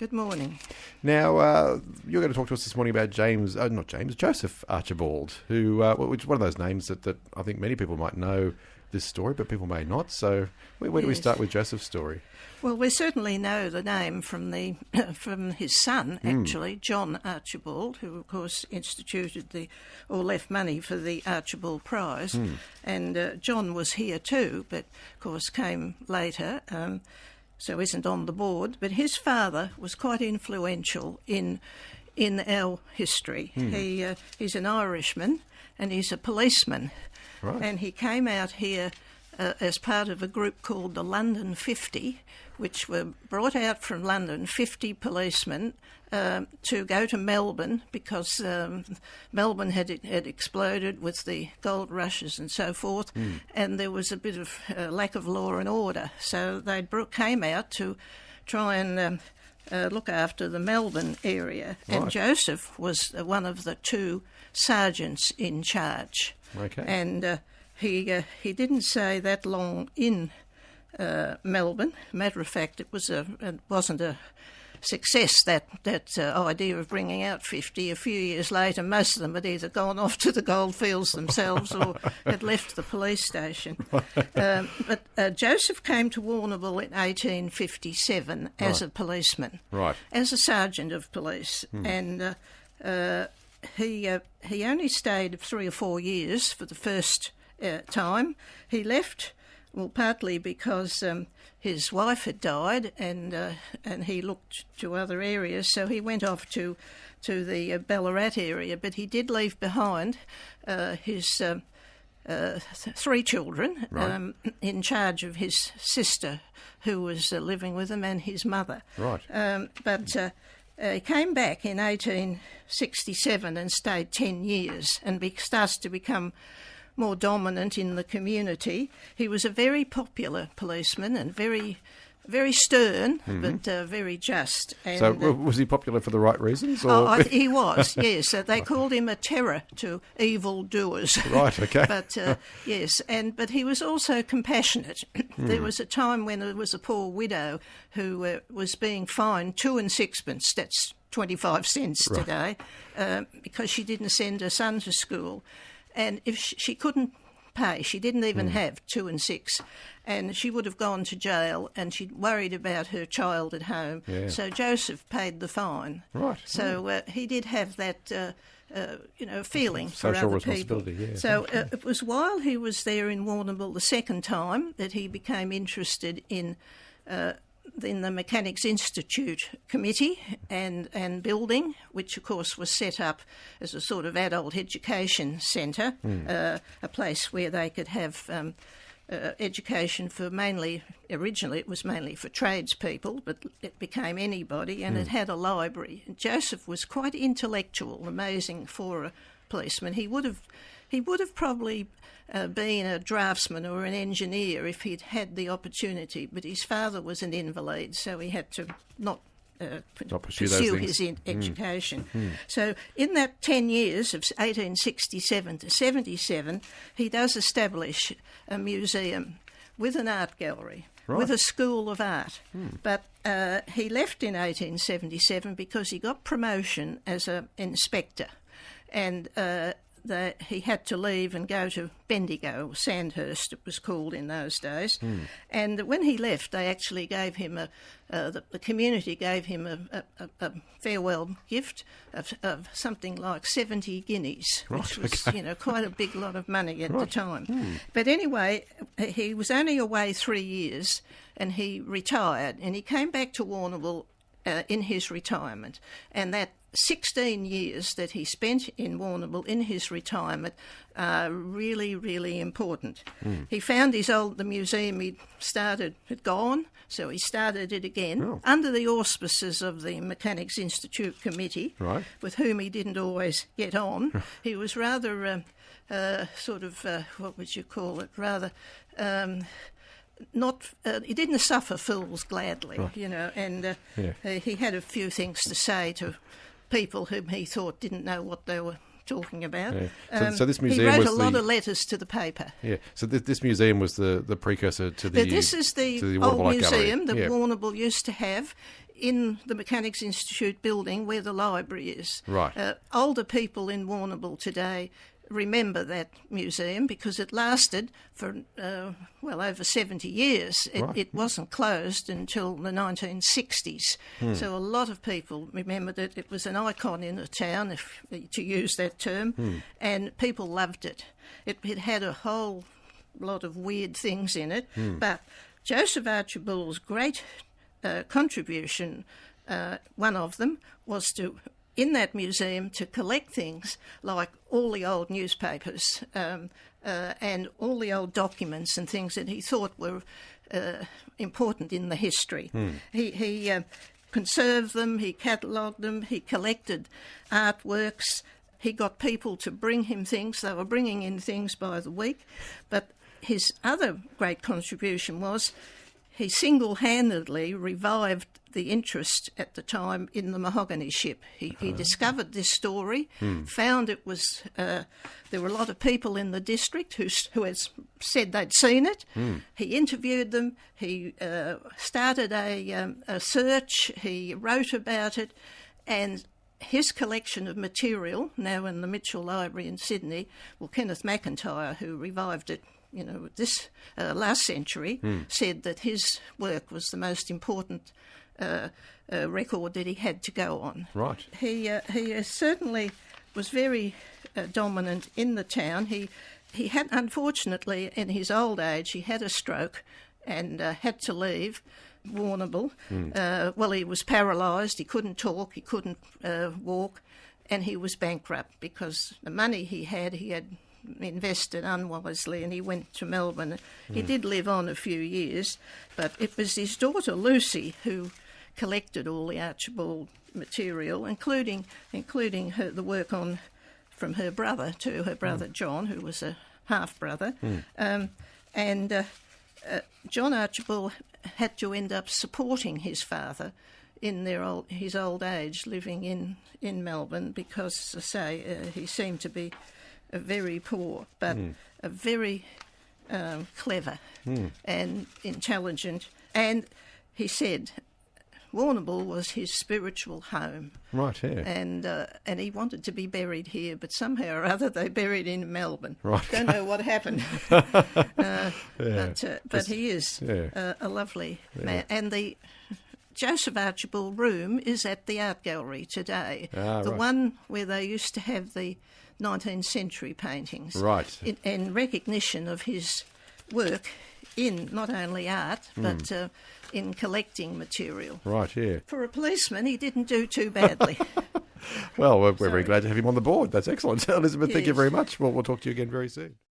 Good morning. Now, you're going to talk to us this morning about Joseph Archibald, which is one of those names that I think many people might know this story, but people may not. So where do we start with Joseph's story? Well, we certainly know the name from his son, actually, John Archibald, who, of course, instituted left money for the Archibald Prize. And John was here too, but, of course, came later. So isn't on the board, but his father was quite influential in our history. He's an Irishman and he's a policeman. Right. And he came out here as part of a group called the London 50, which were brought out from London, 50 policemen, to go to Melbourne because Melbourne had exploded with the gold rushes and so forth, and there was a bit of lack of law and order. So they came out to try and look after the Melbourne area, Right. and Joseph was one of the two sergeants in charge. Okay. And he didn't stay that long in Melbourne. Matter of fact, it wasn't a success, that idea of bringing out 50. A few years later, most of them had either gone off to the goldfields themselves or had left the police station. But Joseph came to Warrnambool in 1857 as a policeman, Right. as a sergeant of police, and he only stayed 3 or 4 years for the first time. He left, well, partly because his wife had died, and he looked to other areas, so he went off to the Ballarat area. But he did leave behind his 3 children, Right. in charge of his sister, who was living with him, and his mother. Right. But he came back in 1867 and stayed 10 years and starts to become more dominant in the community. He was a very popular policeman and very, very stern, but very just. And, So was he popular for the right reasons? Or? He was, yes. They called him a terror to evil doers. Right, okay. But yes, but he was also compassionate. There was a time when there was a poor widow who was being fined 2 and 6pence. That's 25 cents today, because she didn't send her son to school. And if she couldn't pay, she didn't even have 2 and 6, and she would have gone to jail, and she worried about her child at home. Yeah. So Joseph paid the fine. Right. So he did have that, feeling for Social other people. responsibility, yeah. So it was while he was there in Warrnambool the second time that he became interested in the Mechanics Institute Committee and building, which of course was set up as a sort of adult education centre, a place where they could have education for originally it was mainly for tradespeople, but it became anybody, and it had a library. And Joseph was quite intellectual, amazing for a policeman. He would have probably been a draftsman or an engineer if he'd had the opportunity, but his father was an invalid, so he had to not pursue his education. So in that 10 years of 1867 to 77, he does establish a museum with an art gallery, with a school of art. But he left in 1877 because he got promotion as an inspector, and he had to leave and go to Bendigo, or Sandhurst it was called in those days. And when he left, they actually gave him the community gave him a farewell gift of something like 70 guineas, which was quite a big lot of money at the time. But anyway, he was only away 3 years and he retired, and he came back to Warrnambool in his retirement, and that 16 years that he spent in Warrnambool in his retirement are really, really important. He found the museum he'd started had gone, so he started it again under the auspices of the Mechanics Institute Committee, with whom he didn't always get on. He was rather what would you call it, rather... he didn't suffer fools gladly, and he had a few things to say to people whom he thought didn't know what they were talking about. Yeah. So this museum he wrote was a lot of letters to the paper. Yeah. So this museum was the precursor to the. This is the old museum that Warrnambool used to have in the Mechanics Institute building where the library is. Right. Older people in Warrnambool today remember that museum because it lasted for, over 70 years. It wasn't closed until the 1960s. So a lot of people remembered it. It was an icon in the town, to use that term, and people loved it. It had a whole lot of weird things in it, but Joseph Archibald's great contribution, one of them, was in that museum to collect things like all the old newspapers and all the old documents and things that he thought were important in the history. He conserved them, he catalogued them, he collected artworks. He got people to bring him things. They were bringing in things by the week. But his other great contribution was he single-handedly revived the interest at the time in the mahogany ship. He discovered this story, found it was... there were a lot of people in the district who had said they'd seen it. He interviewed them. He started a search. He wrote about it. And his collection of material, now in the Mitchell Library in Sydney, Kenneth McIntyre, who revived it, this last century, said that his work was the most important record that he had to go on. Right. He certainly was very dominant in the town. He had, unfortunately, in his old age, he had a stroke and had to leave Warrnambool. He was paralysed. He couldn't talk. He couldn't walk, and he was bankrupt because the money he had invested unwisely, and he went to Melbourne. He did live on a few years, but it was his daughter Lucy who collected all the Archibald material, including the work from her brother to her brother John, who was a half-brother. John Archibald had to end up supporting his father in his old age, living in Melbourne, because, as I say, he seemed to be very poor, but a very clever and intelligent. And he said Warrnambool was his spiritual home. Right, yeah. And he wanted to be buried here, but somehow or other they buried him in Melbourne. Right. Don't know what happened. But he is a lovely man. And the Joseph Archibald room is at the Art Gallery today. The one where they used to have the 19th century paintings. Right. In recognition of his work in not only art, but in collecting material. Right, yeah. For a policeman, he didn't do too badly. Well, we're very glad to have him on the board. That's excellent. Elizabeth, thank you very much. We'll talk to you again very soon.